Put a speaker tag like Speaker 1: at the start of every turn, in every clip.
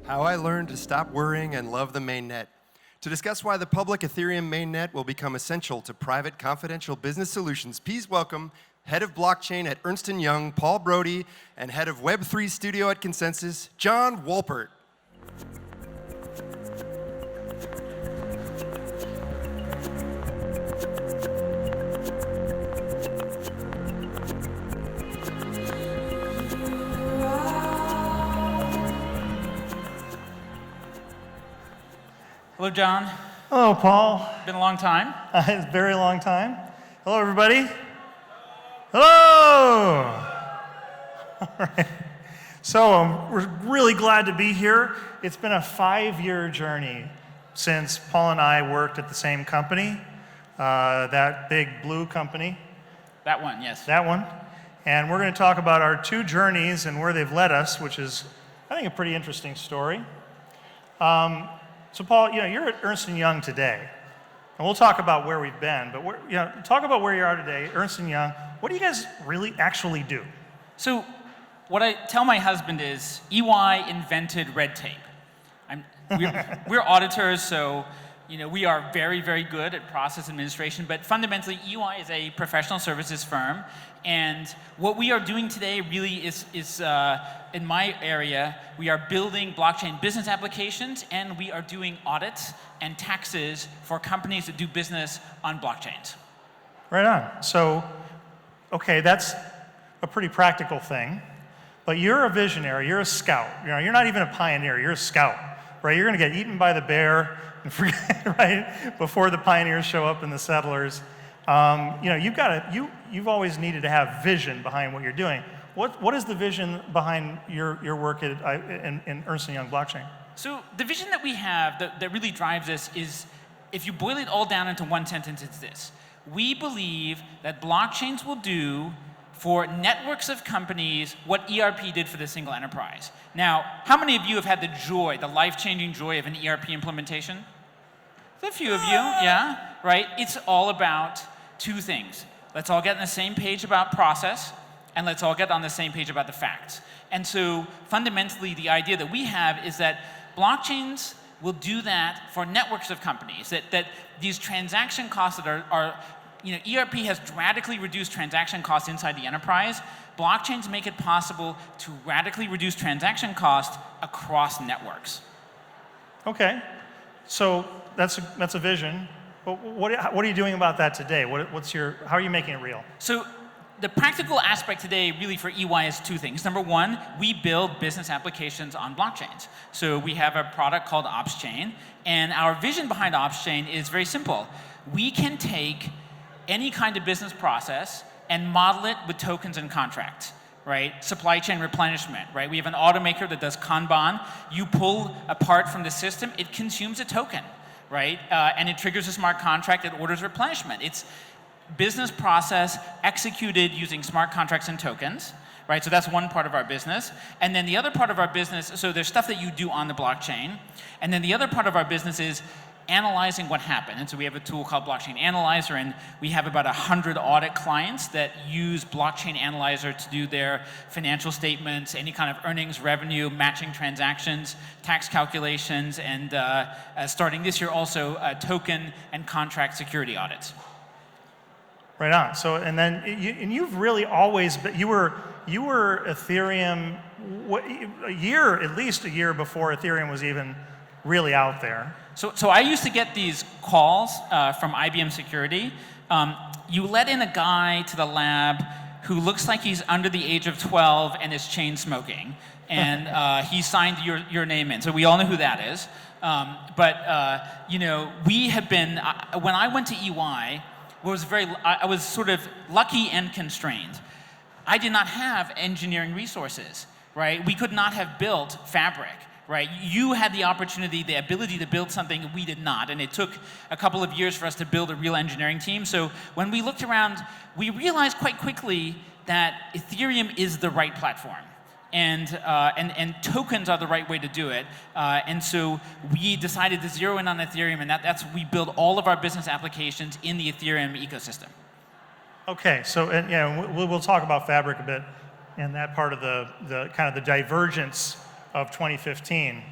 Speaker 1: How I learned to stop worrying and love the Mainnet. To discuss why the public Ethereum Mainnet will become essential to private confidential business solutions, please welcome Head of Blockchain at Ernst & Young, Paul Brody, and Head of Web3 Studio at ConsenSys, John Wolpert.
Speaker 2: Hello, John.
Speaker 3: Hello, Paul.
Speaker 2: Been a long time.
Speaker 3: It's a very long time. Hello, everybody. Hello. All right. So we're really glad to be here. It's been a 5-year journey since Paul and I worked at the same company, that big blue company.
Speaker 2: That one, yes.
Speaker 3: That one. And we're going to talk about our 2 journeys and where they've led us, which is, I think, a pretty interesting story. So Paul, you're at Ernst & Young today, and we'll talk about where we've been, but talk about where you are today, Ernst & Young. What do you guys really actually do?
Speaker 2: So what I tell my husband is EY invented red tape. We're auditors, so we are very, very good at process administration, but fundamentally EY is a professional services firm, and what we are doing today really is in my area, we are building blockchain business applications, and we are doing audits and taxes for companies that do business on blockchains.
Speaker 3: Right on. So, okay, that's a pretty practical thing, but you're a visionary, you're a scout. You're not even a pioneer, you're a scout, right? You're going to get eaten by the bear, right? Before the pioneers show up and the settlers. You've always needed to have vision behind what you're doing. What is the vision behind your work in Ernst & Young Blockchain?
Speaker 2: So the vision that we have that really drives us is, if you boil it all down into one sentence, it's this. We believe that blockchains will do for networks of companies what ERP did for the single enterprise. Now, how many of you have had the life-changing joy of an ERP implementation? A few of you, yeah, right? It's all about 2 things. Let's all get on the same page about process, and let's all get on the same page about the facts. And so fundamentally, the idea that we have is that blockchains will do that for networks of companies, that these transaction costs that are ERP has radically reduced transaction costs inside the enterprise. Blockchains make it possible to radically reduce transaction costs across networks.
Speaker 3: Okay, so that's a vision. But what are you doing about that today? How are you making it real?
Speaker 2: So the practical aspect today really for EY is 2 things. Number 1, we build business applications on blockchains. So we have a product called OpsChain, and our vision behind OpsChain is very simple. We can take any kind of business process and model it with tokens and contracts, right? Supply chain replenishment, right? We have an automaker that does Kanban. You pull a part from the system, it consumes a token, right? And it triggers a smart contract that orders replenishment. It's business process executed using smart contracts and tokens, right? So that's one part of our business. And then the other part of our business, so there's stuff that you do on the blockchain. And then the other part of our business is analyzing what happened. And so we have a tool called Blockchain Analyzer, and we have about 100 audit clients that use Blockchain Analyzer to do their financial statements, any kind of earnings, revenue, matching transactions, tax calculations, and starting this year also token and contract security audits.
Speaker 3: Right on. So, and then you've really always been, you were Ethereum at least a year before Ethereum was even really out there.
Speaker 2: So I used to get these calls from IBM Security. You let in a guy to the lab who looks like he's under the age of 12 and is chain smoking, and he signed your name in. So we all know who that is. We have been. When I went to EY, I was sort of lucky and constrained. I did not have engineering resources, right? We could not have built Fabric, right? You had the opportunity, the ability to build something we did not, and it took a couple of years for us to build a real engineering team. So when we looked around, we realized quite quickly that Ethereum is the right platform. And tokens are the right way to do it. And so we decided to zero in on Ethereum, and we build all of our business applications in the Ethereum ecosystem.
Speaker 3: Okay, so we'll talk about Fabric a bit and that part of the kind of the divergence of 2015.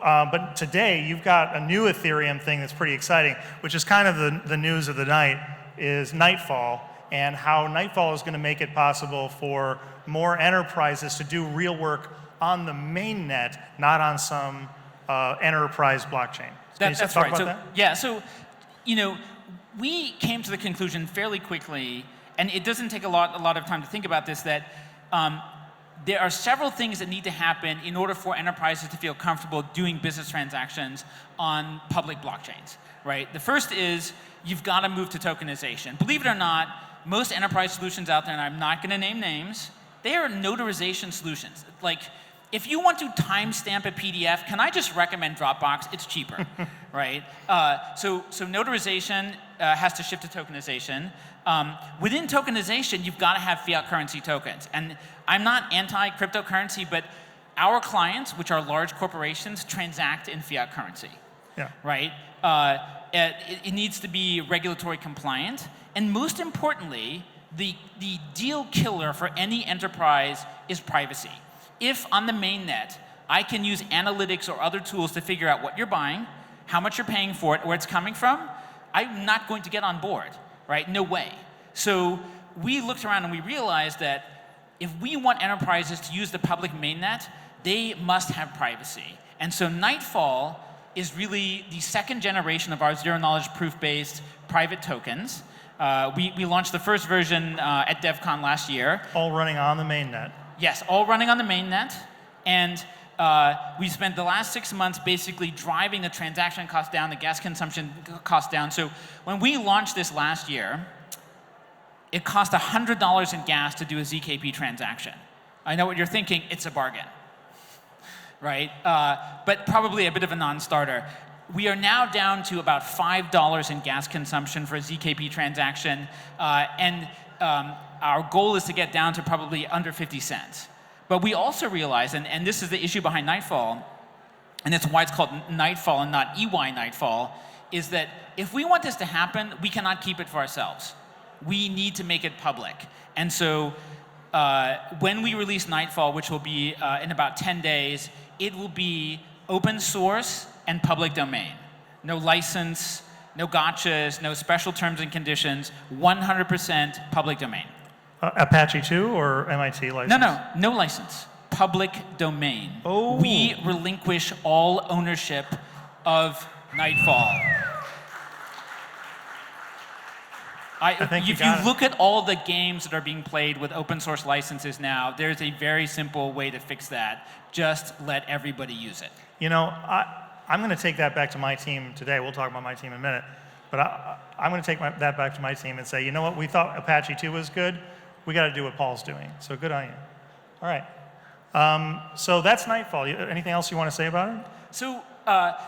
Speaker 3: but today you've got a new Ethereum thing that's pretty exciting, which is kind of the news of the night, is Nightfall, and how Nightfall is going to make it possible for more enterprises to do real work on the mainnet, not on some enterprise blockchain.
Speaker 2: That's
Speaker 3: talk
Speaker 2: right.
Speaker 3: about
Speaker 2: So,
Speaker 3: that?
Speaker 2: yeah, so, we came to the conclusion fairly quickly, and it doesn't take a lot of time to think about this, that there are several things that need to happen in order for enterprises to feel comfortable doing business transactions on public blockchains, right? The first is you've got to move to tokenization. Believe it or not, most enterprise solutions out there, and I'm not going to name names, they are notarization solutions. Like, if you want to timestamp a PDF, can I just recommend Dropbox? It's cheaper, right? So notarization has to shift to tokenization. Within tokenization, you've got to have fiat currency tokens. And I'm not anti-cryptocurrency, but our clients, which are large corporations, transact in fiat currency, right? It needs to be regulatory compliant. And most importantly, the deal killer for any enterprise is privacy. If on the mainnet, I can use analytics or other tools to figure out what you're buying, how much you're paying for it, where it's coming from, I'm not going to get on board, right? No way. So we looked around and we realized that if we want enterprises to use the public mainnet, they must have privacy. And so Nightfall is really the second generation of our zero-knowledge proof-based private tokens. We launched the first version at DevCon last year.
Speaker 3: All running on the mainnet.
Speaker 2: Yes, all running on the mainnet. And we spent the last 6 months basically driving the transaction cost down, the gas consumption cost down. So when we launched this last year, it cost $100 in gas to do a ZKP transaction. I know what you're thinking, it's a bargain, right? But probably a bit of a non-starter. We are now down to about $5 in gas consumption for a ZKP transaction, and our goal is to get down to probably under 50 cents. But we also realize, and this is the issue behind Nightfall, and it's why it's called Nightfall and not EY Nightfall, is that if we want this to happen, we cannot keep it for ourselves. We need to make it public. And so when we release Nightfall, which will be in about 10 days, it will be open source and public domain. No license, no gotchas, no special terms and conditions, 100% public domain.
Speaker 3: Apache 2 or MIT license?
Speaker 2: No license. Public domain.
Speaker 3: Oh.
Speaker 2: We relinquish all ownership of Nightfall.
Speaker 3: If
Speaker 2: you look at all the games that are being played with open source licenses now, there's a very simple way to fix that. Just let everybody use it.
Speaker 3: You know, I'm going to take that back to my team today. We'll talk about my team in a minute. But I'm going to take that back to my team and say, you know what, we thought Apache 2 was good. We got to do what Paul's doing. So good on you. All right. So that's Nightfall. Anything else you want to say about it?
Speaker 2: So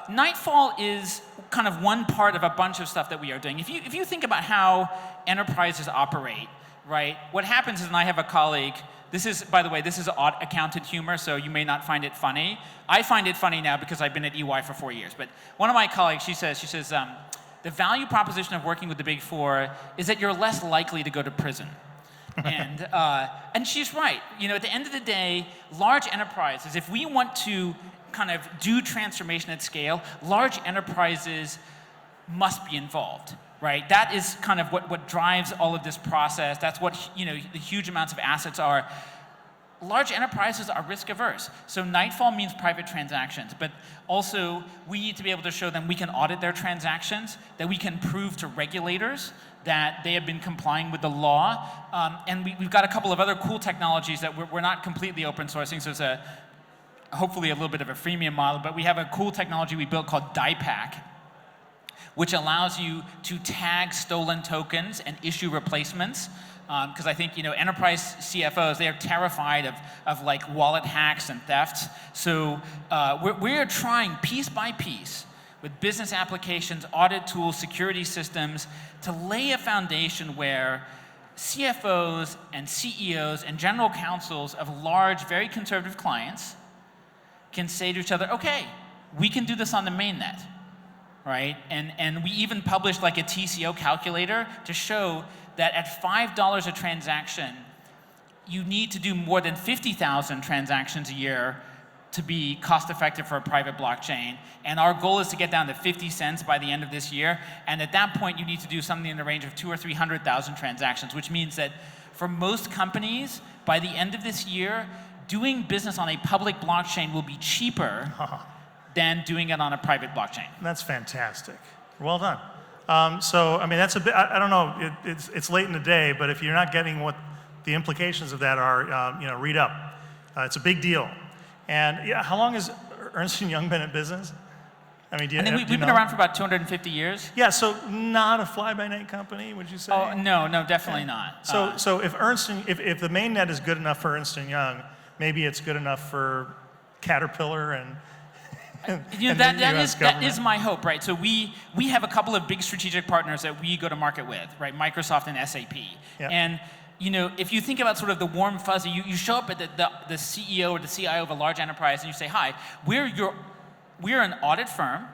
Speaker 2: Nightfall is kind of one part of a bunch of stuff that we are doing. If you think about how enterprises operate, right? What happens is, and I have a colleague, this is, by the way, this is accounted humor, so you may not find it funny. I find it funny now because I've been at EY for 4 years. But one of my colleagues, she says, the value proposition of working with the Big Four is that you're less likely to go to prison. And she's right. You know, at the end of the day, large enterprises, if we want to kind of do transformation at scale, large enterprises must be involved, right? That is kind of what drives all of this process. That's what, you know, the huge amounts of assets are. Large enterprises are risk averse. So Nightfall means private transactions, but also we need to be able to show them we can audit their transactions, that we can prove to regulators that they have been complying with the law. And we've got a couple of other cool technologies that we're not completely open sourcing, so it's hopefully a little bit of a freemium model, but we have a cool technology we built called DiePack, which allows you to tag stolen tokens and issue replacements. Because I think, you know, enterprise CFOs, they are terrified of like wallet hacks and thefts. So we're trying piece by piece with business applications, audit tools, security systems to lay a foundation where CFOs and CEOs and general counsels of large, very conservative clients can say to each other, okay, we can do this on the mainnet, right? And we even published like a TCO calculator to show that at $5 a transaction, you need to do more than 50,000 transactions a year to be cost effective for a private blockchain. And our goal is to get down to 50 cents by the end of this year. And at that point, you need to do something in the range of 200,000 or 300,000 transactions, which means that for most companies, by the end of this year, doing business on a public blockchain will be cheaper than doing it on a private blockchain.
Speaker 3: That's fantastic. Well done. So, I mean, that's a bit, I don't know, it's late in the day, but if you're not getting what the implications of that are, you know, read up. It's a big deal. And yeah, how long has Ernst & Young been in business? I mean,
Speaker 2: we've been around for about 250 years.
Speaker 3: Yeah, so not a fly-by-night company, would you say?
Speaker 2: Oh, no, definitely not.
Speaker 3: So if if the mainnet is good enough for Ernst & Young, maybe it's good enough for Caterpillar and
Speaker 2: that is my hope, right? So we have a couple of big strategic partners that we go to market with, right? Microsoft and SAP.
Speaker 3: Yeah.
Speaker 2: And you know, if you think about sort of the warm fuzzy, you show up at the CEO or the CIO of a large enterprise and you say, hi, we're an audit firm,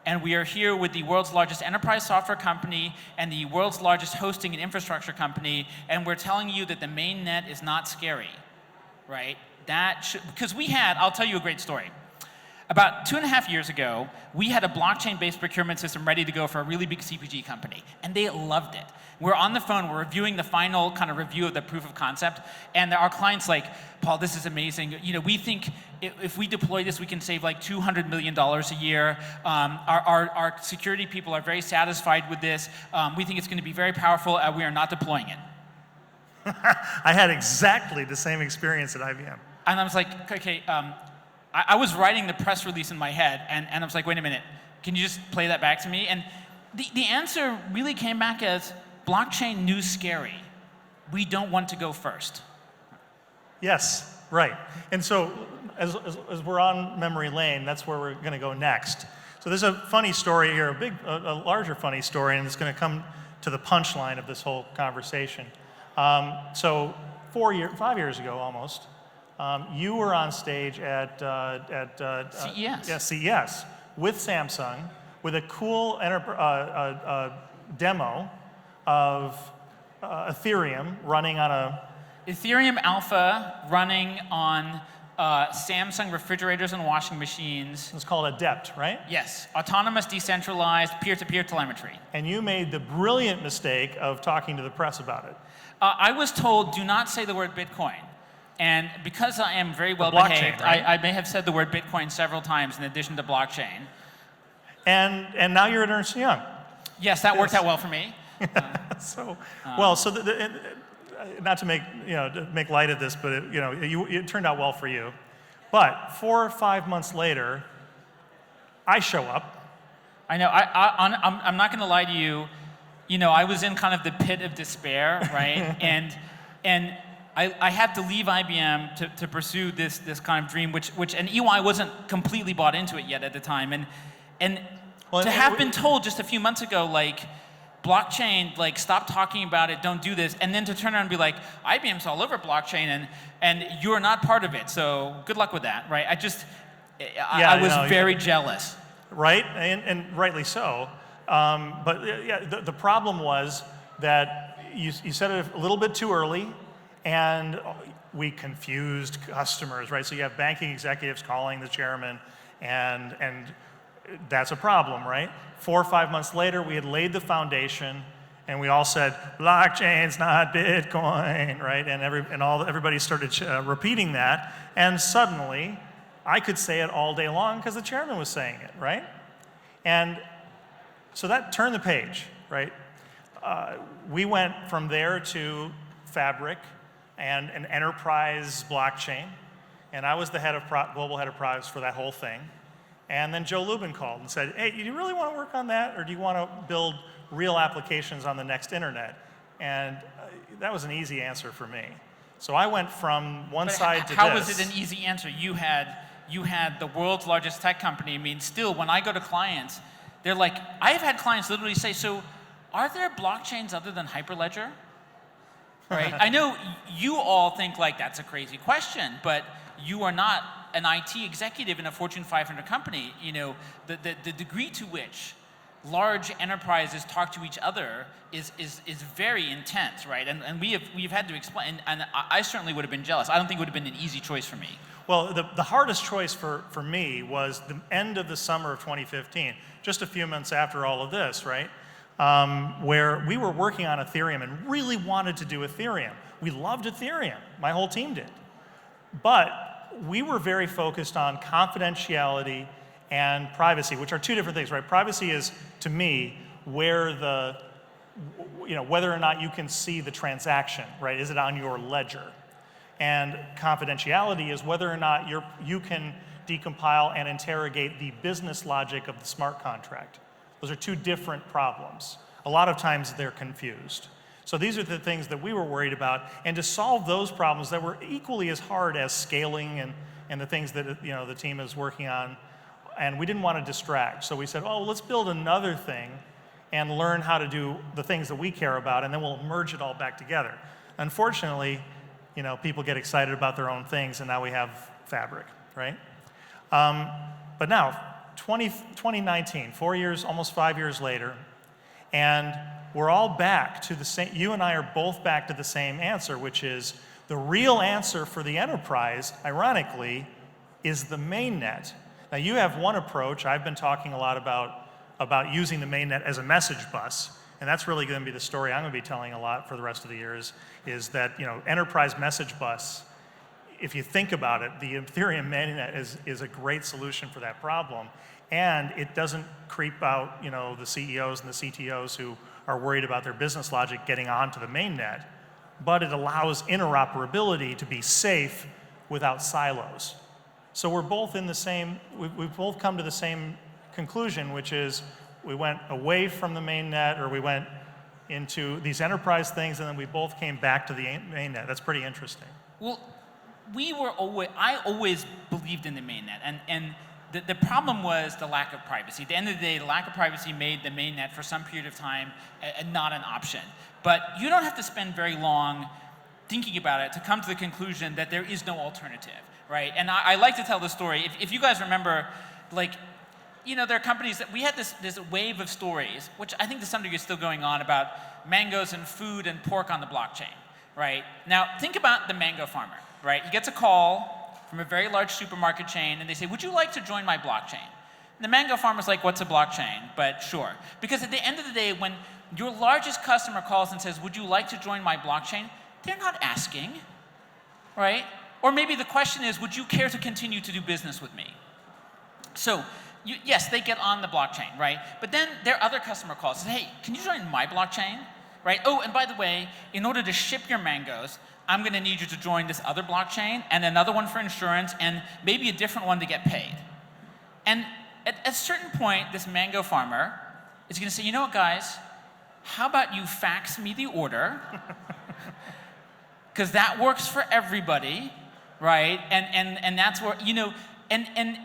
Speaker 2: and we are here with the world's largest enterprise software company and the world's largest hosting and infrastructure company, and we're telling you that the mainnet is not scary, right? Because I'll tell you a great story. About 2.5 years ago, we had a blockchain-based procurement system ready to go for a really big CPG company, and they loved it. We're on the phone, we're reviewing the final kind of review of the proof of concept, and our client's like, Paul, this is amazing. You know, we think if we deploy this, we can save like $200 million a year. Our security people are very satisfied with this. We think it's going to be very powerful. We are not deploying it.
Speaker 3: I had exactly the same experience at IBM.
Speaker 2: And I was like, okay, I was writing the press release in my head, and I was like, wait a minute, can you just play that back to me? And the answer really came back as, blockchain news scary. We don't want to go first.
Speaker 3: Yes, right. And so as we're on memory lane, that's where we're going to go next. So there's a funny story here, a larger funny story, and it's going to come to the punchline of this whole conversation. So 5 years ago almost, you were on stage at
Speaker 2: CES.
Speaker 3: Yeah, CES with Samsung with a cool demo of Ethereum running on a
Speaker 2: Ethereum Alpha running on Samsung refrigerators and washing machines.
Speaker 3: It's called Adept, right?
Speaker 2: Yes, autonomous, decentralized, peer-to-peer telemetry.
Speaker 3: And you made the brilliant mistake of talking to the press about it.
Speaker 2: I was told, do not say the word Bitcoin. And because I am very well
Speaker 3: blockchain,
Speaker 2: behaved,
Speaker 3: right?
Speaker 2: I may have said the word Bitcoin several times in addition to blockchain.
Speaker 3: And now you're at Ernst & Young.
Speaker 2: Yes, that worked out well for me.
Speaker 3: Not to make light of this, but it turned out well for you. But 4 or 5 months later, I show up.
Speaker 2: I know. I'm not going to lie to you. You know, I was in kind of the pit of despair, right? and I had to leave IBM to pursue this kind of dream, which and EY wasn't completely bought into it yet at the time, and to have been told just a few months ago, like, blockchain, like, stop talking about it, don't do this, and then to turn around and be like, IBM's all over blockchain, and you're not part of it, so good luck with that, right? I was very jealous.
Speaker 3: Right, and rightly so. But the problem was that you said it a little bit too early, and we confused customers, right? So you have banking executives calling the chairman, and that's a problem, right? 4 or 5 months later, we had laid the foundation, and we all said, blockchain's not Bitcoin, right? And everybody started repeating that, and suddenly, I could say it all day long because the chairman was saying it, right? And so that turned the page, right? We went from there to Fabric and an enterprise blockchain, and I was the global head of products for that whole thing. And then Joe Lubin called and said, hey, do you really want to work on that, or do you want to build real applications on the next internet? And that was an easy answer for me. So I went from one side to this.
Speaker 2: How was it an easy answer? You had the world's largest tech company. I mean, still, when I go to clients, they're like, I have had clients literally say, so are there blockchains other than Hyperledger? Right? I know you all think like that's a crazy question, but you are not an IT executive in a Fortune 500 company. You know, the degree to which large enterprises talk to each other is very intense, right? And we've had to explain, and I certainly would have been jealous. I don't think it would have been an easy choice for me.
Speaker 3: Well, the hardest choice for me was the end of the summer of 2015, just a few months after all of this, right? Where we were working on Ethereum and really wanted to do Ethereum. We loved Ethereum. My whole team did. But we were very focused on confidentiality and privacy, which are two different things, right? Privacy is, to me, where whether or not you can see the transaction, right? Is it on your ledger? And confidentiality is whether or not you can decompile and interrogate the business logic of the smart contract. Those are two different problems. A lot of times they're confused. So these are the things that we were worried about, and to solve those problems that were equally as hard as scaling and the things that the team is working on, and we didn't want to distract. So we said, oh, let's build another thing and learn how to do the things that we care about, and then we'll merge it all back together. Unfortunately, people get excited about their own things, and now we have Fabric, right? But now, 2019, 4 years, almost 5 years later, and we're all back to the same, you and I are both back to the same answer, which is the real answer for the enterprise, ironically, is the mainnet. Now you have one approach. I've been talking a lot about using the mainnet as a message bus, and that's really going to be the story I'm going to be telling a lot for the rest of the years, is that enterprise message bus, if you think about it, the Ethereum mainnet is a great solution for that problem, and it doesn't creep out the CEOs and the CTOs who are worried about their business logic getting onto the mainnet, but it allows interoperability to be safe without silos. So we're both in the same, we've both come to the same conclusion, which is we went away from the mainnet, or we went into these enterprise things, and then we both came back to the mainnet. That's pretty interesting.
Speaker 2: Well, I always believed in the mainnet, and the problem was the lack of privacy. At the end of the day, the lack of privacy made the mainnet for some period of time not an option. But you don't have to spend very long thinking about it to come to the conclusion that there is no alternative, right? And I like to tell the story. If you guys remember, there are companies that we had this wave of stories, which I think to some degree is still going on, about mangoes and food and pork on the blockchain, right? Now, think about the mango farmer, right? He gets a call from a very large supermarket chain, and they say, would you like to join my blockchain? And the mango farmer's like, what's a blockchain? But sure. Because at the end of the day, when your largest customer calls and says, would you like to join my blockchain? They're not asking, right? Or maybe the question is, would you care to continue to do business with me? So, yes, they get on the blockchain, right? But then their other customer calls and says, hey, can you join my blockchain? Right? Oh, and by the way, in order to ship your mangoes, I'm going to need you to join this other blockchain, and another one for insurance, and maybe a different one to get paid. And at a certain point, this mango farmer is going to say, you know what, guys? How about you fax me the order? Because that works for everybody, right? And that's where, and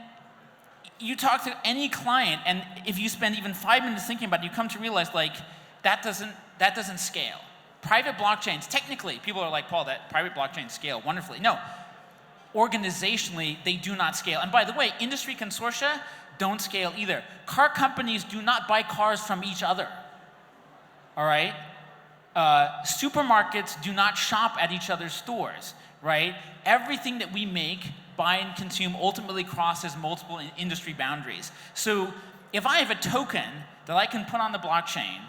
Speaker 2: you talk to any client, and if you spend even 5 minutes thinking about it, you come to realize, that doesn't scale. Private blockchains, technically, people are like, Paul, that private blockchains scale wonderfully. No, organizationally, they do not scale. And by the way, industry consortia don't scale either. Car companies do not buy cars from each other, all right? Supermarkets do not shop at each other's stores, right? Everything that we make, buy, and consume ultimately crosses multiple industry boundaries. So if I have a token that I can put on the blockchain,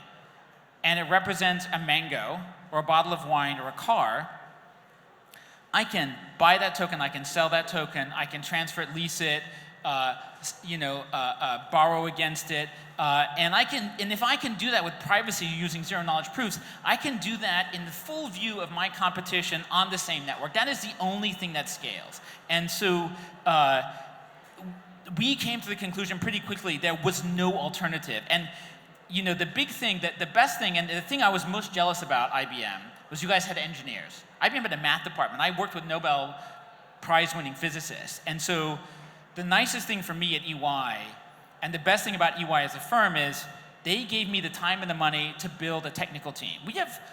Speaker 2: and it represents a mango, or a bottle of wine, or a car, I can buy that token, I can sell that token, I can transfer it, lease it, borrow against it, and if I can do that with privacy using zero-knowledge proofs, I can do that in the full view of my competition on the same network. That is the only thing that scales. And so we came to the conclusion pretty quickly there was no alternative. And the big thing, the best thing, and the thing I was most jealous about IBM was you guys had engineers. IBM had a math department. I worked with Nobel Prize-winning physicists. And so the nicest thing for me at EY, and the best thing about EY as a firm, is they gave me the time and the money to build a technical team.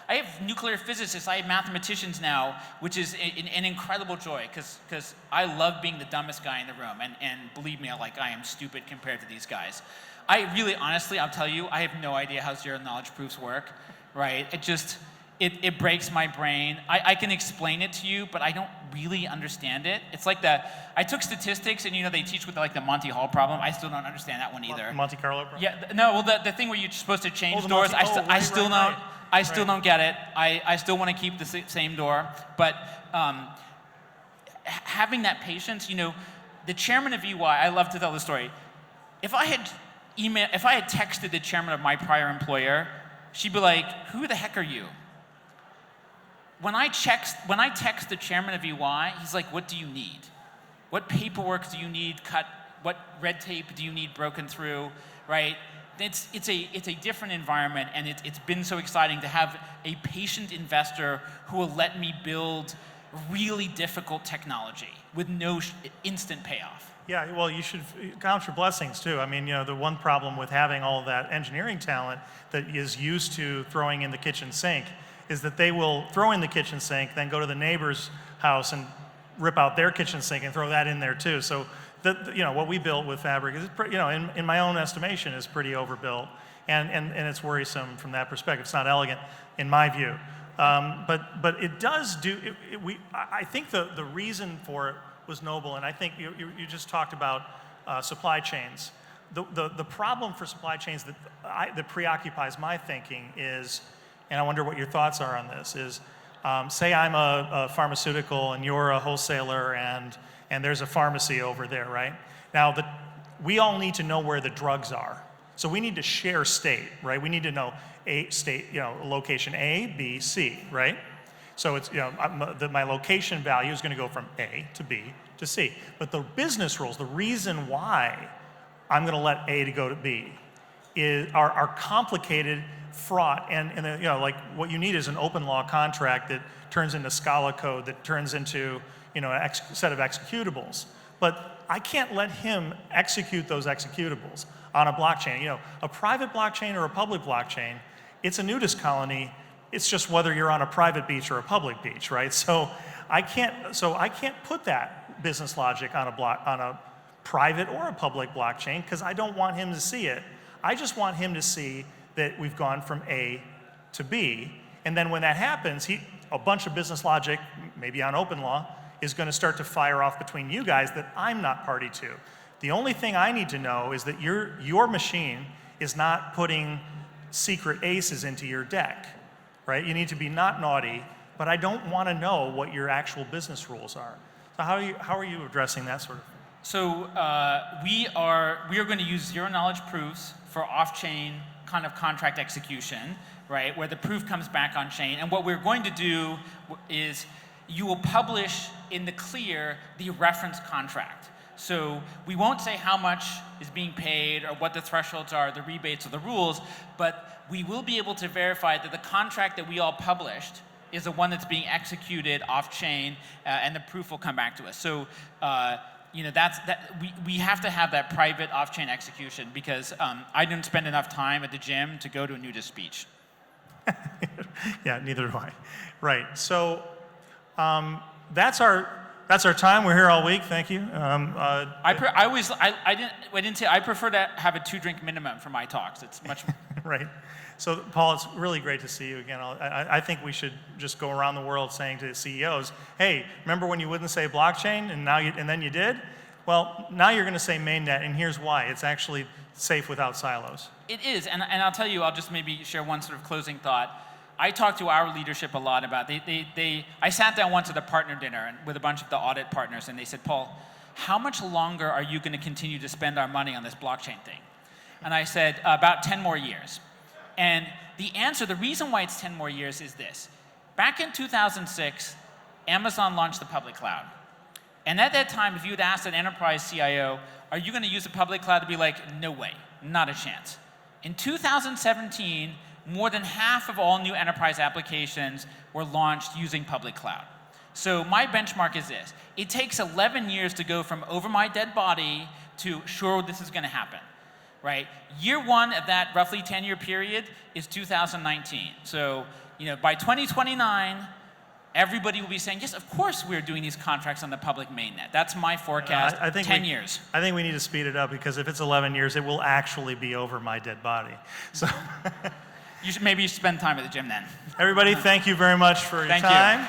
Speaker 2: I have nuclear physicists, I have mathematicians now, which is an incredible joy, because I love being the dumbest guy in the room, and believe me, I am stupid compared to these guys. I really, honestly, I'll tell you, I have no idea how zero-knowledge proofs work, right? It breaks my brain. I can explain it to you, but I don't really understand it. It's like I took statistics, and they teach with the Monty Hall problem. I still don't understand that one either.
Speaker 3: Monte Carlo problem?
Speaker 2: Yeah, no, well, the thing where you're supposed to change doors,
Speaker 3: I
Speaker 2: still don't get it. I still want to keep the same door, but having that patience, the chairman of EY, I love to tell the story. If I had texted the chairman of my prior employer, she'd be like, "Who the heck are you?" When I text the chairman of EY, he's like, "What do you need? What paperwork do you need cut? What red tape do you need broken through?" Right? It's a different environment, and it's been so exciting to have a patient investor who will let me build really difficult technology with no instant payoff.
Speaker 3: Yeah, well, you should count your blessings too. I mean, the one problem with having all of that engineering talent that is used to throwing in the kitchen sink is that they will throw in the kitchen sink, then go to the neighbor's house and rip out their kitchen sink and throw that in there too. So, what we built with Fabric is, in my own estimation, is pretty overbuilt, and it's worrisome from that perspective. It's not elegant, in my view, but it does do. I think the reason for it was noble, and I think you just talked about supply chains. The problem for supply chains that preoccupies my thinking is, and I wonder what your thoughts are on this, is say I'm a pharmaceutical and you're a wholesaler, and there's a pharmacy over there, right? Now, we all need to know where the drugs are. So we need to share state, right? We need to know a state, location A, B, C, right? So it's, my location value is going to go from A to B to C. But the business rules, the reason why I'm going to let A to go to B are complicated, fraught, and what you need is an open law contract that turns into Scala code, that turns into a set of executables. But I can't let him execute those executables on a blockchain. A private blockchain or a public blockchain, it's a nudist colony. It's just whether you're on a private beach or a public beach, right? So I can't put that business logic on a private or a public blockchain, because I don't want him to see it. I just want him to see that we've gone from A to B, and then when that happens, a bunch of business logic, maybe on open law, is going to start to fire off between you guys that I'm not party to. The only thing I need to know is that your machine is not putting secret aces into your deck, right? You need to be not naughty, but I don't want to know what your actual business rules are. So how are you addressing that sort of thing?
Speaker 2: So we are going to use zero-knowledge proofs for off-chain kind of contract execution, right, where the proof comes back on chain. And what we're going to do is you will publish in the clear the reference contract. So we won't say how much is being paid or what the thresholds are, the rebates or the rules, but we will be able to verify that the contract that we all published is the one that's being executed off-chain, and the proof will come back to us. So we have to have that private off-chain execution, because I didn't spend enough time at the gym to go to a nudist beach.
Speaker 3: Yeah, neither do I. Right. So that's our time. We're here all week. Thank you.
Speaker 2: I didn't say I prefer to have a 2-drink minimum for my talks. It's much
Speaker 3: right. So Paul, it's really great to see you again. I think we should just go around the world saying to CEOs, "Hey, remember when you wouldn't say blockchain and then you did? Well, now you're going to say mainnet, and here's why. It's actually safe without silos."
Speaker 2: It is, and I'll tell you, I'll just maybe share one sort of closing thought. I talked to our leadership a lot about, I sat down once at a partner dinner with a bunch of the audit partners, and they said, "Paul, how much longer are you going to continue to spend our money on this blockchain thing?" And I said, "About 10 more years. And the reason why it's 10 more years is this. Back in 2006, Amazon launched the public cloud. And at that time, if you had asked an enterprise CIO, "Are you going to use the public cloud?" to be like, "No way, not a chance." In 2017, more than half of all new enterprise applications were launched using public cloud. So my benchmark is this. It takes 11 years to go from over my dead body to sure this is going to happen. right? Year one of that roughly 10-year period is 2019. So, by 2029, everybody will be saying, yes, of course we're doing these contracts on the public mainnet. That's my forecast,
Speaker 3: I think
Speaker 2: 10 years.
Speaker 3: I think we need to speed it up, because if it's 11 years, it will actually be over my dead body. So
Speaker 2: Maybe you should spend time at the gym then.
Speaker 3: everybody, thank you very much for your
Speaker 2: Thank you.
Speaker 3: time.